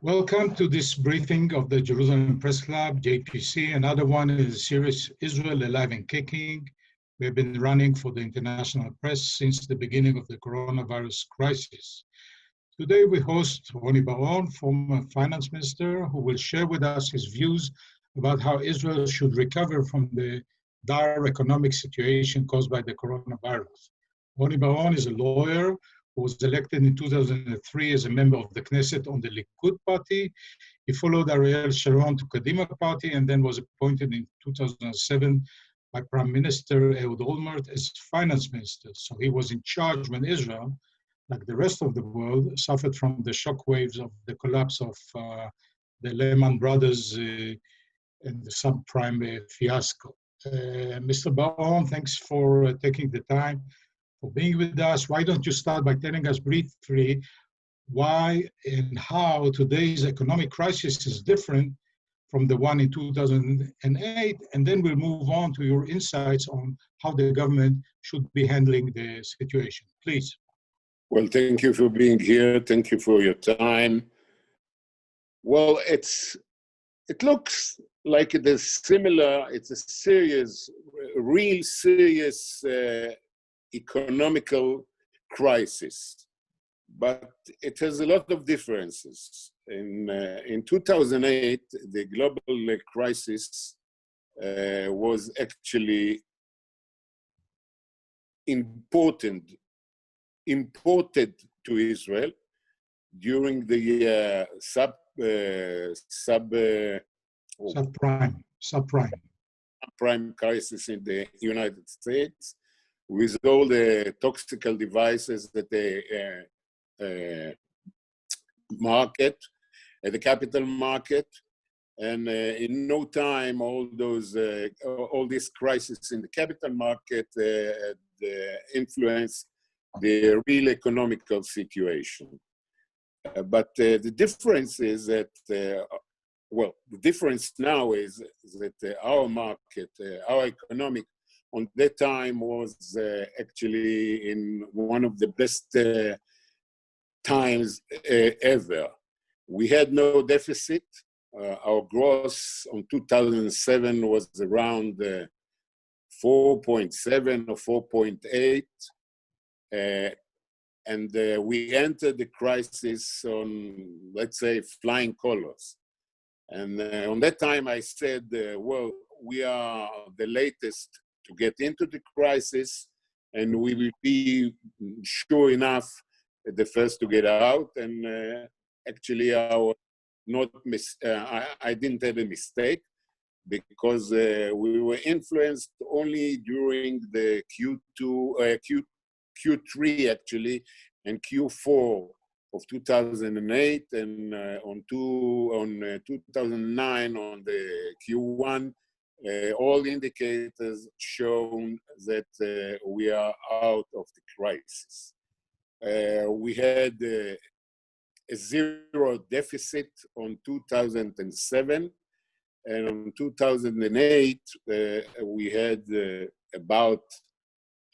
Welcome to this briefing of the Jerusalem Press Club, JPC. Another one is the series Israel Alive and Kicking. We have been running for the international press since the beginning of the coronavirus crisis. Today we host Ronnie Baron, former finance minister, who will share with us his views about how Israel should recover from the dire economic situation caused by the coronavirus. Ronnie Baron is a lawyer who was elected in 2003 as a member of the Knesset on the Likud party. He followed Ariel Sharon to Kadima party and then was appointed in 2007 by Prime Minister Ehud Olmert as finance minister. So he was in charge when Israel, like the rest of the world, suffered from the shockwaves of the collapse of the Lehman Brothers and the subprime fiasco. Mr. Baron, thanks for taking the time for being with us. Why don't you start by telling us briefly why and how today's economic crisis is different from the one in 2008, and then we'll move on to your insights on how the government should be handling the situation. Please. Well, thank you for being here. Thank you for your time. Well, it looks like it is similar. It's a serious, real serious economical crisis, but it has a lot of differences. In 2008, the global crisis was actually imported to Israel during the subprime crisis in the United States, with all the toxical devices that the market, the capital market, and in no time, all this crisis in the capital market influenced the real economical situation. But the difference is that, the difference now is that our market, our economic, on that time was actually in one of the best times ever. We had no deficit. Our gross on 2007 was around 4.7 or 4.8. And we entered the crisis on, let's say, flying colors. And on that time I said, we are the latest to get into the crisis, and we will be sure enough the first to get out. And actually, I didn't have a mistake, because we were influenced only during the Q3 actually, and Q4 of 2008, and on 2009 on the Q1. All indicators shown that we are out of the crisis. We had a zero deficit on 2007, and on 2008 we had about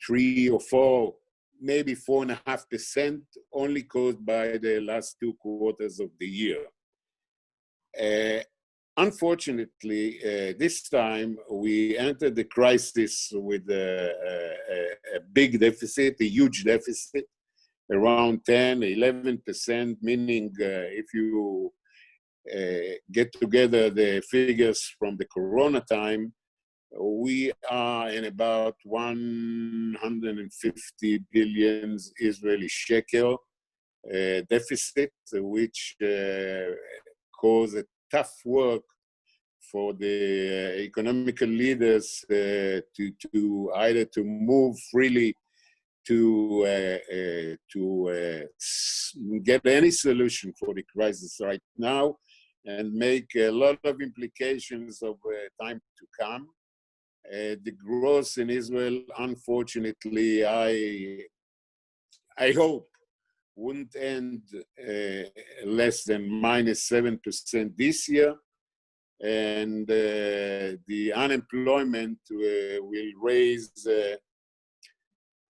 3 or 4, maybe 4.5%, only caused by the last 2 quarters of the year. Unfortunately, this time we entered the crisis with a big deficit, a huge deficit, around 10, 11%, meaning if you get together the figures from the Corona time, we are in about 150 billion Israeli shekel deficit, which caused a tough work for the economical leaders to either to move freely to get any solution for the crisis right now, and make a lot of implications of time to come. The growth in Israel, unfortunately, I hope wouldn't end less than -7% this year, and the unemployment will raise,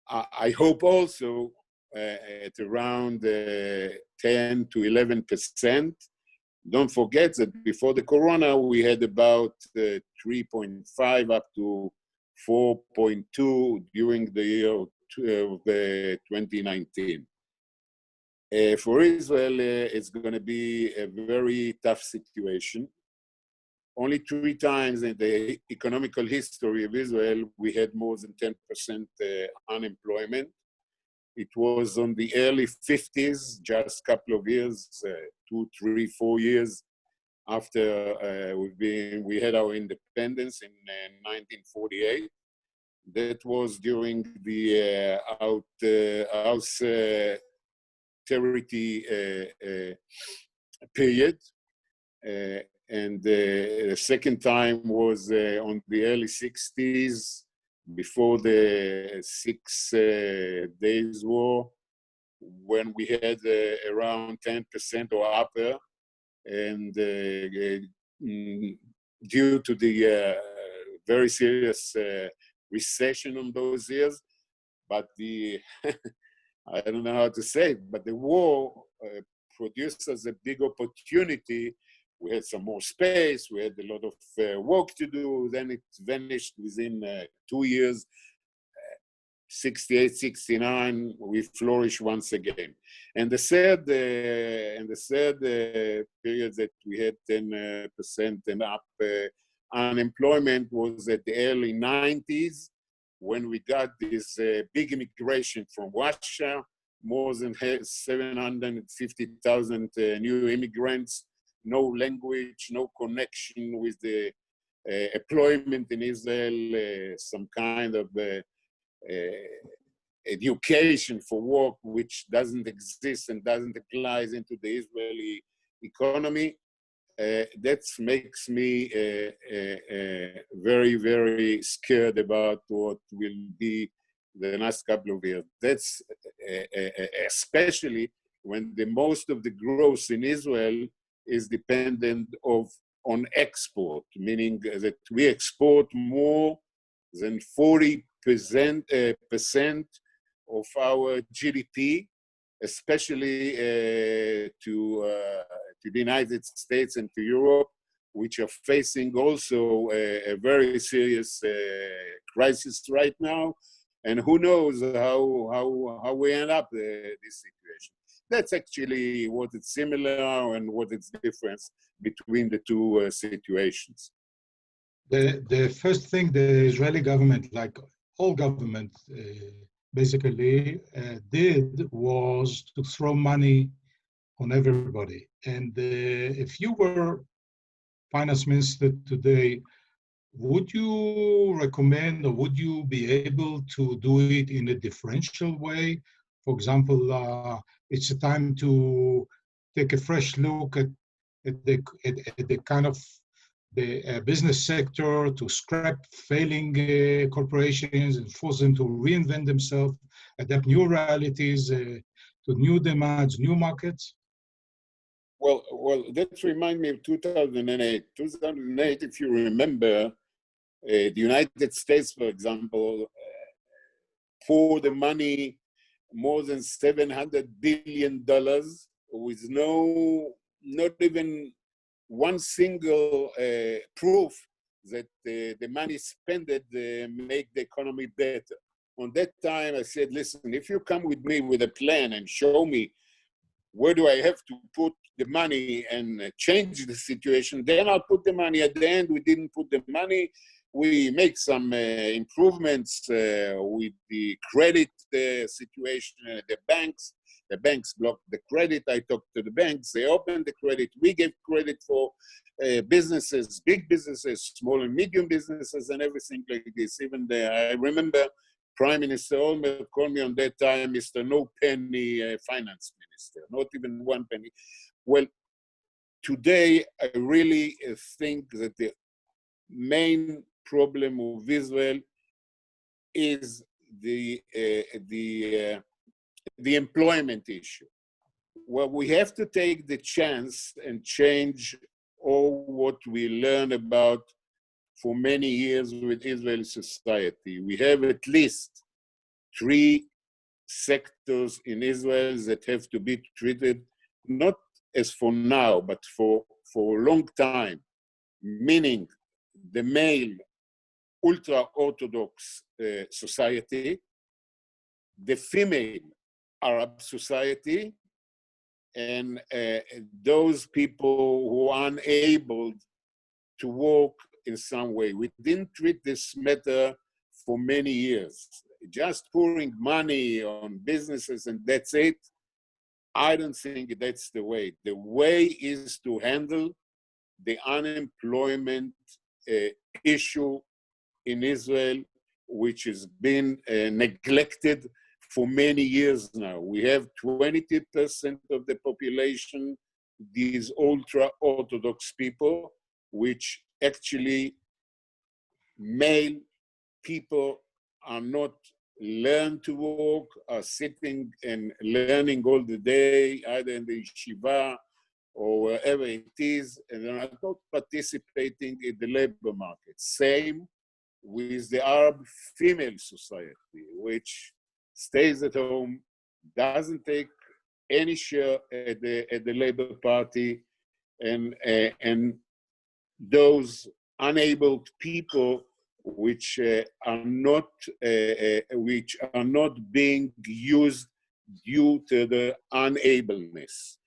I hope also at around 10 to 11%, Don't forget that before the corona, we had about 3.5 up to 4.2 during the year of 2019. For Israel, it's going to be a very tough situation. Only 3 times in the economical history of Israel, we had more than 10% unemployment. It was on the early 50s, just a couple of years, 2, 3, 4 years after we had our independence in 1948. That was during the austerity period. And the second time was on the early 60s, before the 6 Days War, when we had around 10% or upper, and due to the very serious recession on those years. But the, I don't know how to say it, but the war produced us a big opportunity. We had some more space, we had a lot of work to do, then it vanished within 2 years. 68, 69, we flourished once again. And the third period that we had 10% and up unemployment was at the early 90s, when we got this big immigration from Russia, more than 750,000 new immigrants, no language, no connection with the employment in Israel, some kind of education for work which doesn't exist and doesn't apply into the Israeli economy. That makes me very, very scared about what will be the next couple of years. That's especially when the most of the growth in Israel is dependent on export, meaning that we export more than 40% of our GDP, especially to the United States and to Europe, which are facing also a very serious crisis right now. And who knows how we end up this situation. That's actually what is similar and what is the difference between the two situations. The first thing the Israeli government, like all governments, basically did was to throw money on everybody. And if you were finance minister today, would you recommend or would you be able to do it in a differential way? For example, it's a time to take a fresh look at the kind of the business sector, to scrap failing corporations and force them to reinvent themselves, adapt new realities to new demands, new markets? Well, that reminds me of 2008. 2008, if you remember, the United States, for example, poured the money, more than $700 billion, with not even one single proof that the money spent make the economy better. On that time, I said, listen, if you come with me with a plan and show me where do I have to put the money and change the situation, then I'll put the money. At the end, we didn't put the money. We make some improvements with the credit situation at the banks. The banks blocked the credit. I talked to the banks. They opened the credit. We gave credit for businesses, big businesses, small and medium businesses, and everything like this. Even I remember Prime Minister Olmert called me on that time, Mr. No Penny Finance Minister, not even one penny. Well, today, I really think that the main problem of Israel is the employment issue. Well, we have to take the chance and change all what we learned about for many years with Israeli society. We have at least 3 sectors in Israel that have to be treated not as for now, but for for a long time, meaning the male ultra-Orthodox society, the female Arab society, and those people who are unable to work in some way. We didn't treat this matter for many years. Just pouring money on businesses and that's it, I don't think that's the way. The way is to handle the unemployment issue in Israel, which has been neglected for many years now. We have 20% of the population, these ultra-Orthodox people, which actually male people are not learn to work, are sitting and learning all the day, either in the yeshiva or wherever it is, and they are not participating in the labor market. Same with the Arab female society, which stays at home, doesn't take any share at the Labor Party, and those unable people which are not being used due to the unableness.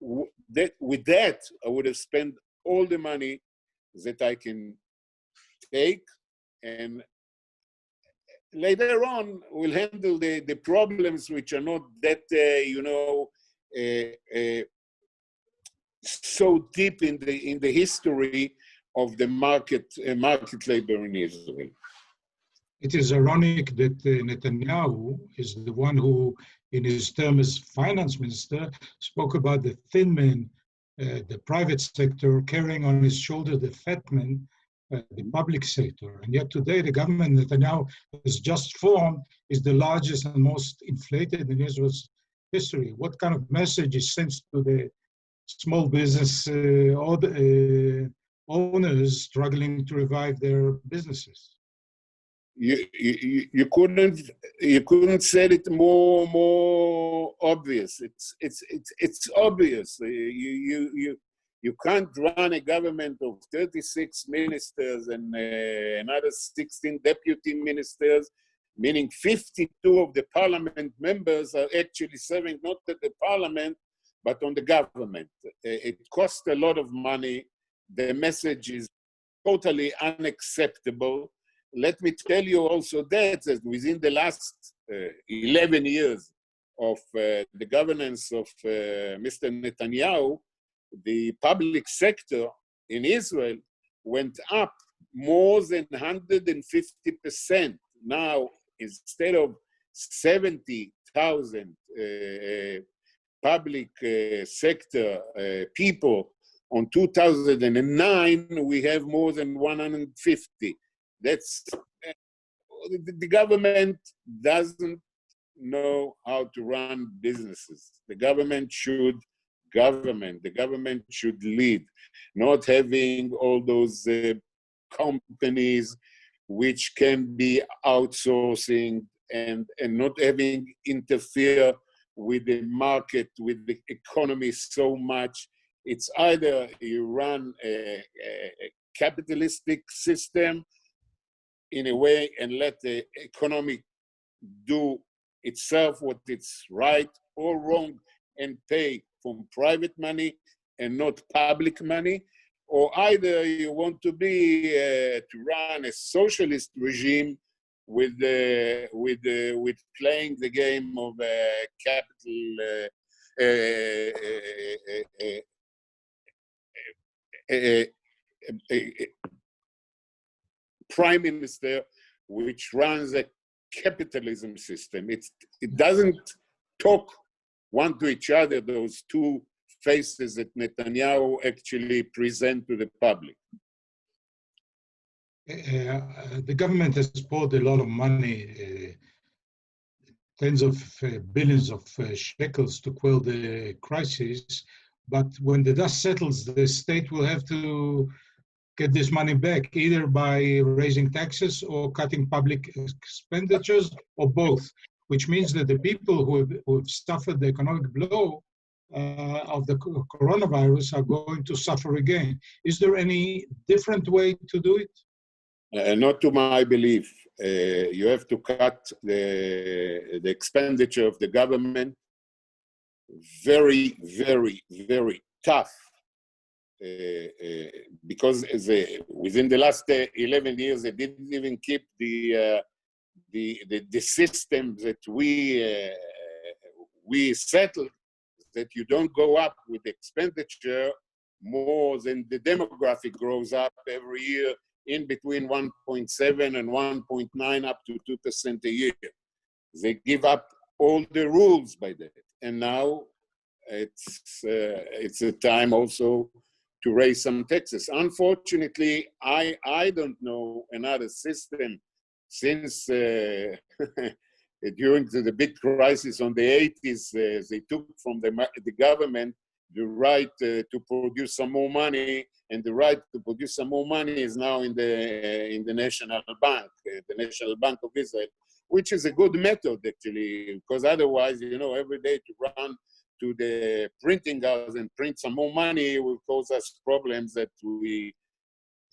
With that, I would have spent all the money that I can take, and later on we'll handle the problems which are not that so deep in the history of the market labor in Israel. It is ironic that Netanyahu is the one who, in his term as finance minister, spoke about the thin man, the private sector, carrying on his shoulder the fat man, the public sector. And yet today, the government Netanyahu has just formed is the largest and most inflated in Israel's history. What kind of message is sent to the small business owners struggling to revive their businesses? You couldn't say it more obvious. It's obvious. You can't run a government of 36 ministers and another 16 deputy ministers, meaning 52 of the parliament members are actually serving not at the parliament, but on the government. It costs a lot of money. The message is totally unacceptable. Let me tell you also that within the last 11 years of the governance of Mr. Netanyahu, the public sector in Israel went up more than 150%. Now, instead of 70,000 public sector people on 2009, we have more than 150. That's the government doesn't know how to run businesses. The government should lead, not having all those companies which can be outsourcing and not having interfere with the market, with the economy so much. It's either you run a capitalistic system in a way and let the economy do itself what it's right or wrong and pay from private money and not public money, or either you want to be to run a socialist regime with playing the game of capital prime minister, which runs a capitalism system. It doesn't talk one to each other, those two faces that Netanyahu actually present to the public. The government has poured a lot of money, tens of billions of shekels to quell the crisis, but when the dust settles, the state will have to get this money back, either by raising taxes or cutting public expenditures, or both, which means that the people who have suffered the economic blow of the coronavirus are going to suffer again. Is there any different way to do it? Not to my belief. You have to cut the expenditure of the government. Very, very, very tough. Because within the last 11 years, they didn't even keep the system that we settled, that you don't go up with expenditure more than the demographic grows up every year, in between 1.7 and 1.9 up to 2% a year. They give up all the rules by that. And now it's a time also to raise some taxes. Unfortunately, I don't know another system since during the big crisis on the 80s, they took from the government the right to produce some more money, and the right to produce some more money is now in the National Bank, the National Bank of Israel, which is a good method actually, because otherwise, you know, every day to run to the printing house and print some more money will cause us problems that we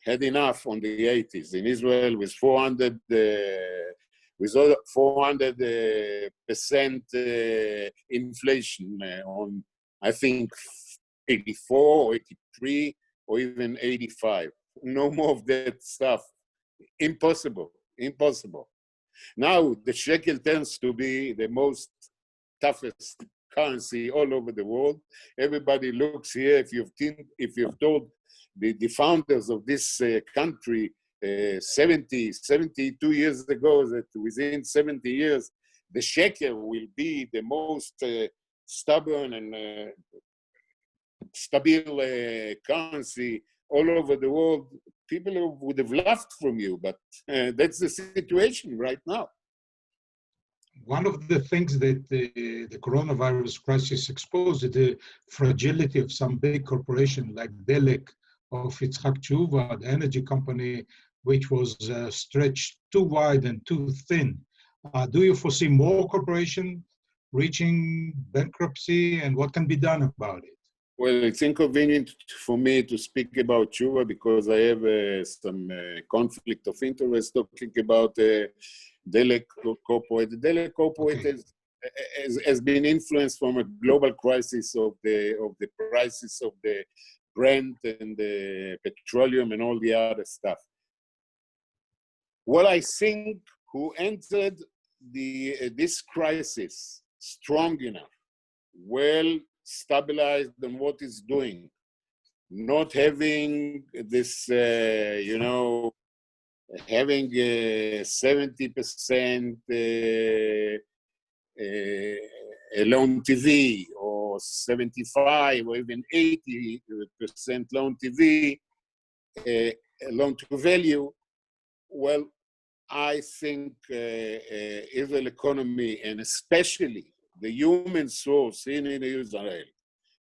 had enough on the 80s. In Israel, with 400% inflation on, I think, 84 or 83 or even 85. No more of that stuff. Impossible, impossible. Now the shekel tends to be the most toughest currency all over the world. Everybody looks here. If you've told the founders of this country 72 years ago that within 70 years, the shekel will be the most stubborn and stable currency all over the world, people would have laughed from you, but that's the situation right now. One of the things that the coronavirus crisis exposed is the fragility of some big corporations like Delek of Yitzhak Tshuva, the energy company, which was stretched too wide and too thin. Do you foresee more corporations reaching bankruptcy, and what can be done about it? Well, it's inconvenient for me to speak about Tshuva because I have some conflict of interest talking about Delek Corporate. The Delek Corporate has been influenced from a global crisis of the prices of the Brent and the petroleum and all the other stuff. Well, I think who entered this crisis strong enough, well stabilized on what it's doing, not having this, having 70% loan TV or 75 or even 80% loan TV, loan to value. Well, I think Israel economy, and especially the human source in Israel,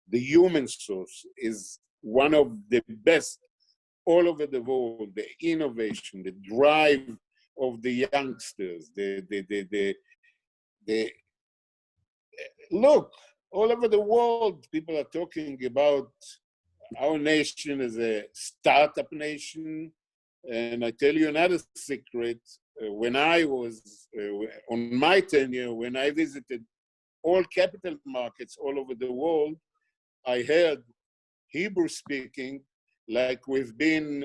the human source is one of the best all over the world. The innovation, the drive of the youngsters, look, all over the world, people are talking about our nation as a startup nation. And I tell you another secret, when I was on my tenure, when I visited all capital markets all over the world, I heard Hebrew speaking like we've been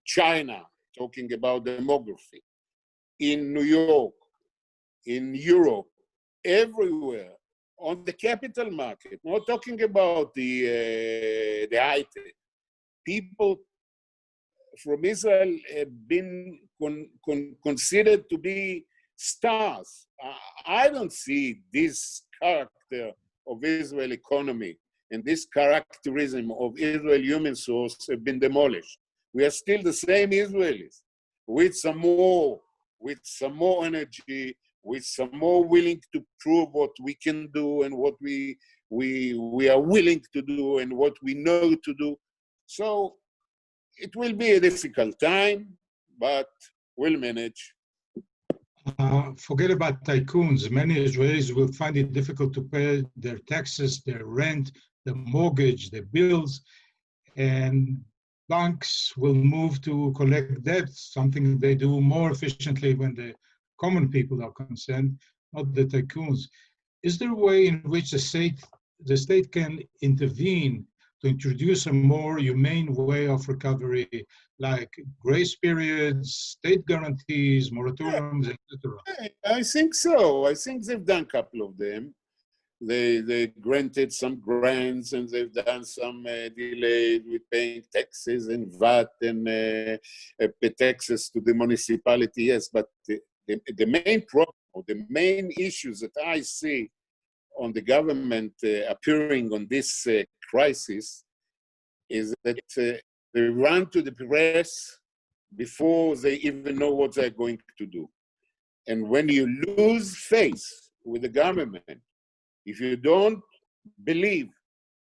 China, talking about demography, in New York, in Europe, everywhere, on the capital market, not talking about the high-tech. People from Israel have been considered to be stars. I don't see this character of Israel economy and this characterism of Israel human source have been demolished. We are still the same Israelis, with some more energy, with some more willing to prove what we can do and what we are willing to do and what we know to do. So it will be a difficult time, but we'll manage. Forget about tycoons. Many Israelis will find it difficult to pay their taxes, their rent, the mortgage, their bills, and banks will move to collect debt, something they do more efficiently when the common people are concerned, not the tycoons. Is there a way in which the state can intervene to introduce a more humane way of recovery, like grace periods, state guarantees, moratoriums, etc.? I think so. I think they've done a couple of them. They granted some grants and they've done some delayed with paying taxes and VAT and taxes to the municipality. Yes, but the main problem or the main issues that I see on the government appearing on this crisis is that they run to the press before they even know what they're going to do. And when you lose faith with the government, if you don't believe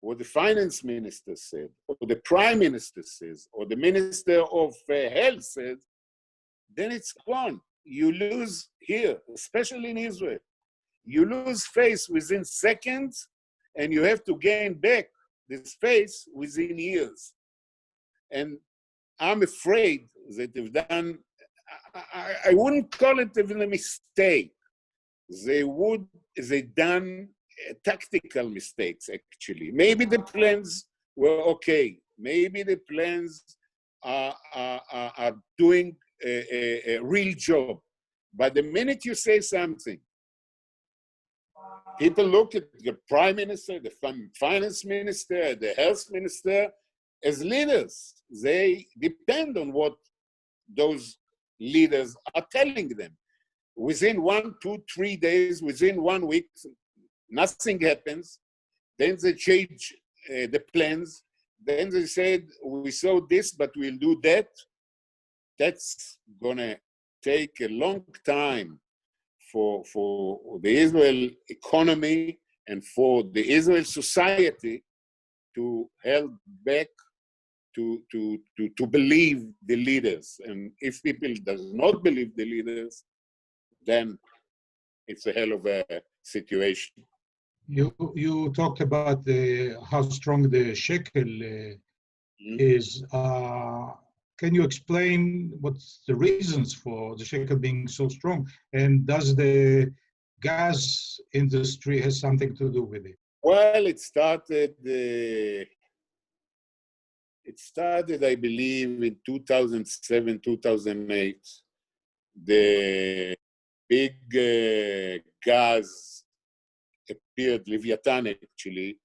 what the finance minister said, or the prime minister says, or the minister of health says, then it's gone. You lose here, especially in Israel. You lose faith within seconds, and you have to gain back this faith within years. And I'm afraid that they've done, I wouldn't call it even a mistake. They done tactical mistakes, actually. Maybe the plans were okay. Maybe the plans are doing a real job. But the minute you say something, people look at the prime minister, the finance minister, the health minister as leaders. They depend on what those leaders are telling them. Within 1, 2, 3 days, within 1 week, nothing happens. Then they change the plans. Then they said, we saw this, but we'll do that. That's gonna take a long time for the Israel economy and for the Israel society to help back to believe the leaders. And if people does not believe the leaders, then it's a hell of a situation. You talked about how strong the shekel is. Can you explain what's the reasons for the shekel being so strong? And does the gas industry has something to do with it? Well, it started, I believe, in 2007, 2008. The big gas appeared, Leviathan actually,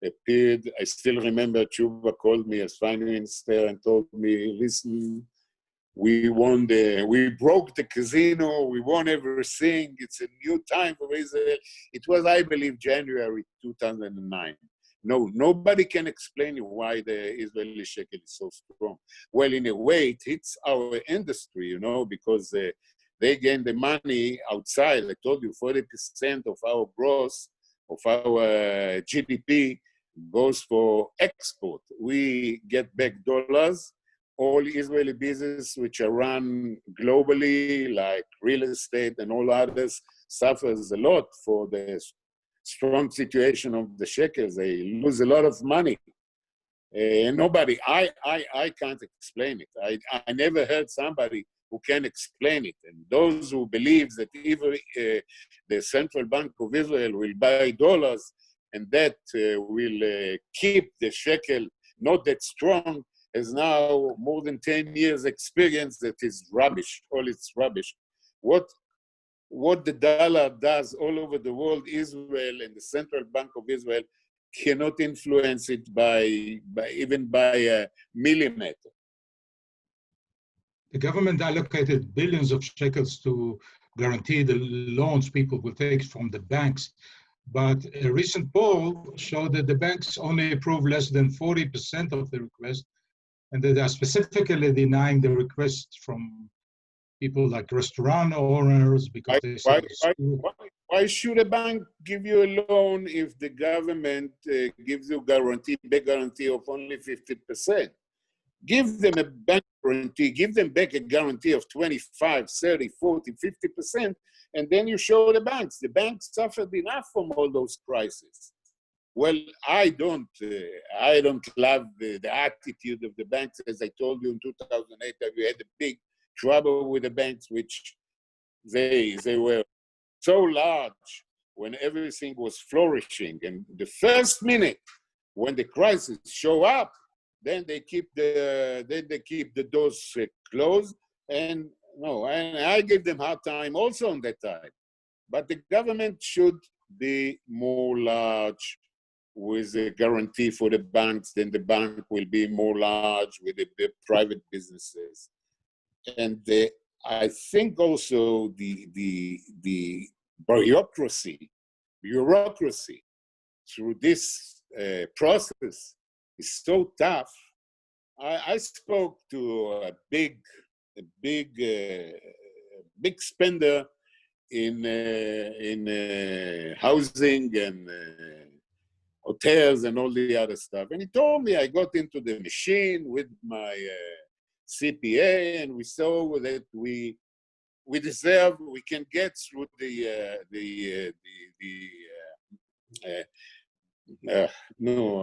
appeared. I still remember Chuba called me as finance minister and told me, listen, we broke the casino, we won everything, it's a new time for Israel. It was, I believe, January 2009. No, nobody can explain why the Israeli shekel is so strong. Well, in a way, it hits our industry, because they gain the money outside. I told you 40% of our gross, of our GDP goes for export. We get back dollars. All Israeli business which are run globally, like real estate and all others, suffers a lot for the strong situation of the shekels. They lose a lot of money. Nobody, I can't explain it. I never heard somebody who can explain it. And those who believe that even the Central Bank of Israel will buy dollars and that will keep the shekel not that strong, has now more than 10 years experience that is rubbish, all it's rubbish. What the dollar does all over the world, Israel and the Central Bank of Israel cannot influence it even by a millimeter. The government allocated billions of shekels to guarantee the loans people will take from the banks. But a recent poll showed that the banks only approve less than 40% of the request, and they are specifically denying the requests from people like restaurant owners because they say why should a bank give you a loan if the government gives you big guarantee of only 50%? give them a bank guarantee, give them back a guarantee of 25, 30, 40, 50%, and then you show the banks. The banks suffered enough from all those crises. Well, I don't love the attitude of the banks. As I told you in 2008, that we had a big trouble with the banks, which they were so large when everything was flourishing. And the first minute when the crisis show up, then they keep the doors closed. And no, and I give them hard time also on that time. But the government should be more large with a guarantee for the banks, then the bank will be more large with the private businesses. And I think also the bureaucracy through this process is so tough. I spoke to a big spender in housing and hotels and all the other stuff. And he told me, I got into the machine with my CPA, and we saw that we can get through the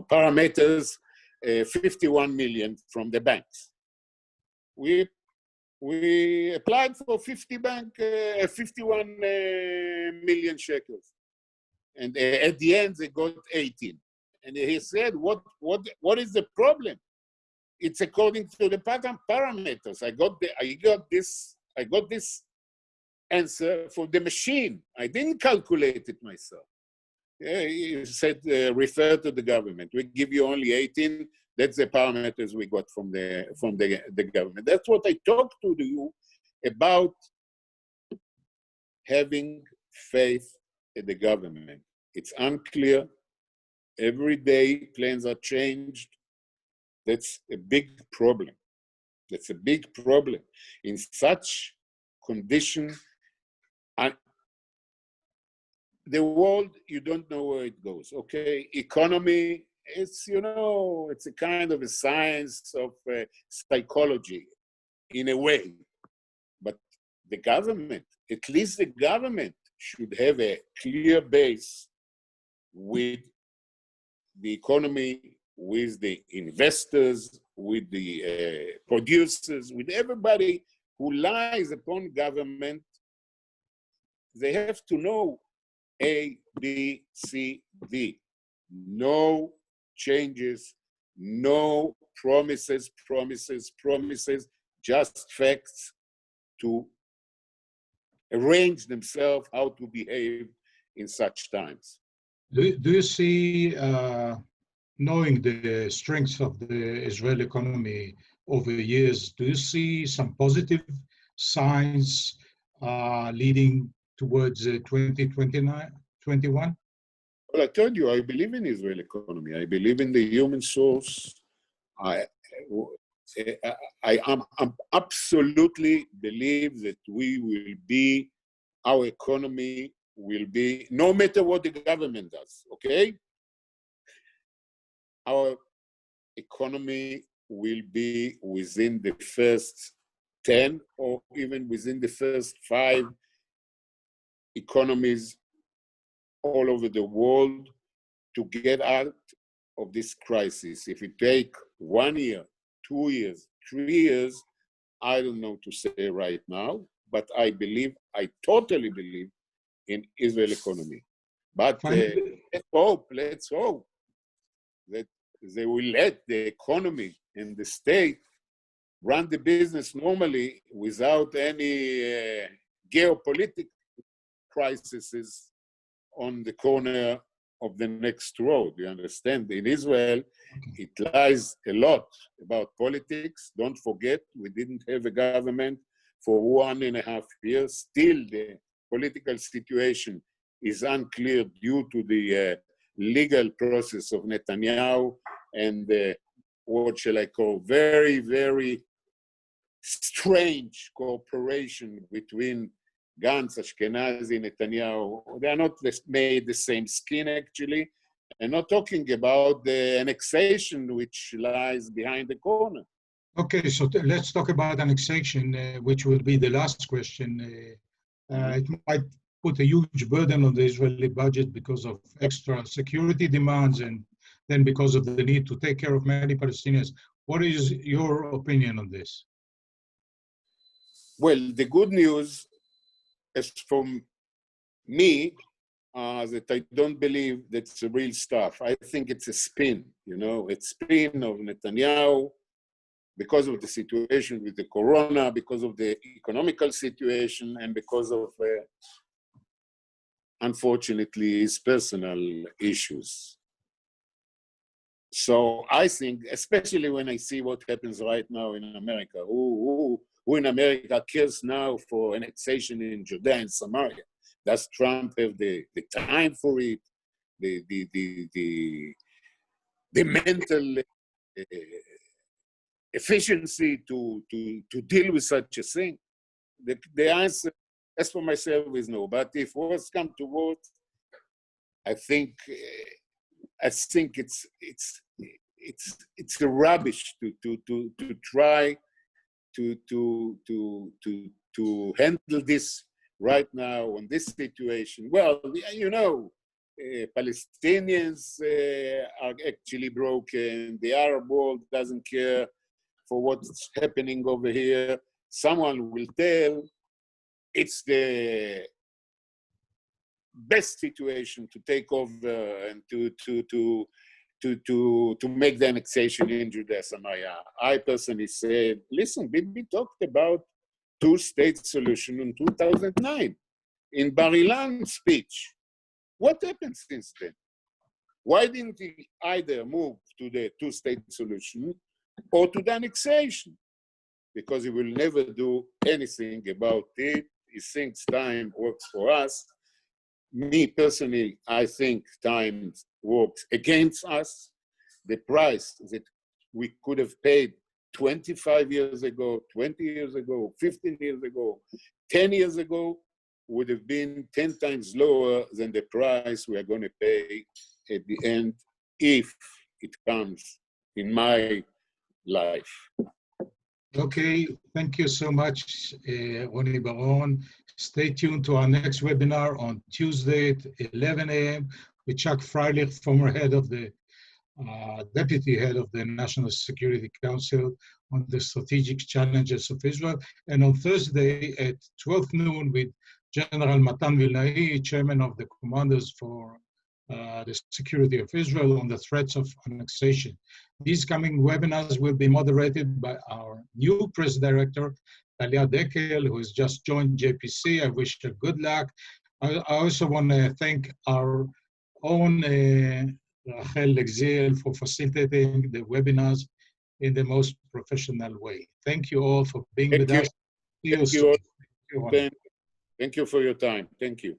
parameters 51 million from the banks. We applied for 51 million shekels. And at the end, they got 18. And he said, what is the problem? It's according to the parameters. I got this answer for the machine. I didn't calculate it myself. He said, refer to the government. We give you only 18. That's the parameters we got from the government. That's what I talked to you about, having faith in the government. It's unclear. Every day plans are changed. That's a big problem. That's a big problem. In such condition, the world, you don't know where it goes, okay? Economy, it's a kind of a science of psychology in a way. But the government, at least the government, should have a clear base with the economy, with the investors, with the producers, with everybody who relies upon government. They have to know A, B, C, D. No changes, no promises, just facts to arrange themselves how to behave in such times. Do you see, knowing the strength of the Israeli economy over the years, do you see some positive signs leading towards 2021? Well, I told you, I believe in Israeli economy. I believe in the human source. I absolutely believe that our economy will be, no matter what the government does, okay? Our economy will be within the first 10 or even within the first 5 economies all over the world to get out of this crisis. If it take 1 year, 2 years, 3 years, I don't know to say right now, but I totally believe in Israel economy. But let's hope that they will let the economy and the state run the business normally without any geopolitical crises on the corner of the next road. You understand? In Israel, it lies a lot about politics. Don't forget, we didn't have a government for 1.5 years. Still, the political situation is unclear due to the legal process of Netanyahu and what shall I call, very, very strange cooperation between Gantz, Ashkenazi, Netanyahu. They are not made the same skin, actually. And not talking about the annexation which lies behind the corner. Okay, so let's talk about annexation, which will be the last question. It might put a huge burden on the Israeli budget because of extra security demands and then because of the need to take care of many Palestinians. What is your opinion on this? Well, the good news is from me that I don't believe that's the real stuff. I think it's a spin, it's spin of Netanyahu because of the situation with the corona, because of the economical situation, and because of, unfortunately, his personal issues. So I think, especially when I see what happens right now in America, who in America cares now for annexation in Judea and Samaria? Does Trump have the time for it? The mental efficiency to deal with such a thing? The answer, as for myself, is no. But if worse come to worse, I think it's a rubbish to try to handle this right now on this situation. Well, Palestinians are actually broken. The Arab world doesn't care for what's happening over here. Someone will tell it's the best situation to take over and to make the annexation in Judea Samaria. I personally said, listen, Bibi talked about two-state solution in 2009 in Bar Ilan's speech. What happened since then? Why didn't he either move to the two-state solution or to the annexation? Because he will never do anything about it. He thinks time works for us. Me personally, I think time works against us. The price that we could have paid 25 years ago, 20 years ago, 15 years ago, 10 years ago, would have been 10 times lower than the price we are going to pay at the end if it comes in my life. Okay, thank you so much, Ronnie Baron. Stay tuned to our next webinar on Tuesday at 11 a.m. with Chuck Freilich, former head of the deputy head of the National Security Council, on the strategic challenges of Israel. And on Thursday at 12 noon with General Matan Vilnai, chairman of the commanders for the security of Israel, on the threats of annexation. These coming webinars will be moderated by our new press director, Talia Dekel, who has just joined JPC. I wish her good luck. I also want to thank our own Rachel Lexiel for facilitating the webinars in the most professional way. Thank you all for being with us. Thank you for your time. Thank you.